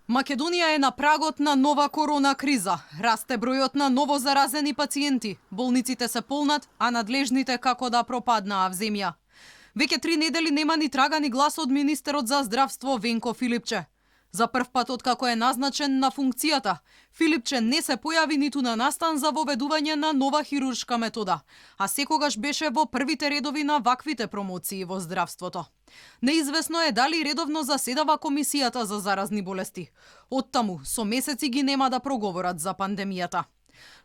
Македонија е на прагот на нова корона криза. Расте бројот на новозаразени пациенти. Болниците се полнат, а надлежните како да пропаднаа в земја. Веќе 3 недели нема ни трага ни глас од министерот за здравство Венко Филипче. За прв пат откако е назначен на функцијата, Филипче не се појави ниту на настан за воведување на нова хируршка метода, а секогаш беше во првите редови на ваквите промоции во здравството. Неизвестно е дали редовно заседава Комисијата за заразни болести. Оттаму, со месеци ги нема да проговорат за пандемијата.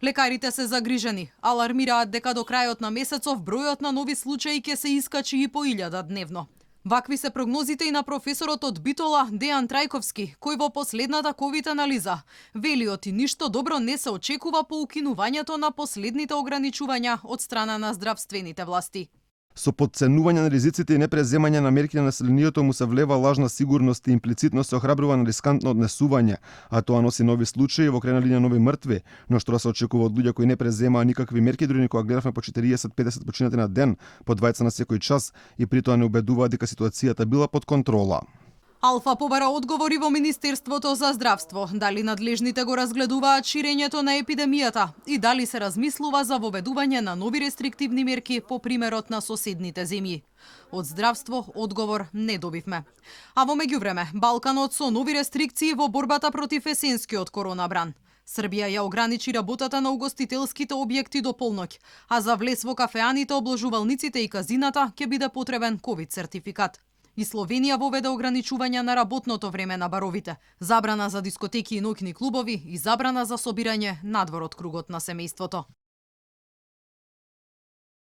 Лекарите се загрижени, алармираат дека до крајот на месецов бројот на нови случаи ќе се искачи и по 1000 дневно. Вакви се прогнозите и на професорот од Битола Дејан Трајковски, кој во последната ковид анализа вели оти ништо добро не се очекува по укинувањето на последните ограничувања од страна на здравствените власти. Со подценување на ризиците и непреземање на мерки на населението му се влева лажна сигурност и имплицитно се охрабрува на рискантно однесување, а тоа носи нови случаи, во крајна линија нови мртви, но што се очекува од луѓе кои не преземаа никакви мерки, дури кога гледавме по 40-50 починати на ден, по 20 на секој час, и при тоа не убедува дека ситуацијата била под контрола. Алфа побара одговори во Министерството за здравство, дали надлежните го разгледуваат ширењето на епидемијата и дали се размислува за воведување на нови рестриктивни мерки по примерот на соседните земји. Од здравство одговор не добивме. А во меѓувреме, Балканот со нови рестрикции во борбата против есенскиот коронабран. Србија ја ограничи работата на угостителските објекти до полноќ, а за влез во кафеаните, обложувалниците и казината ќе биде потребен ковид сертификат. И Словенија воведе ограничување на работното време на баровите, забрана за дискотеки и ноќни клубови и забрана за собирање надвор од кругот на семејството.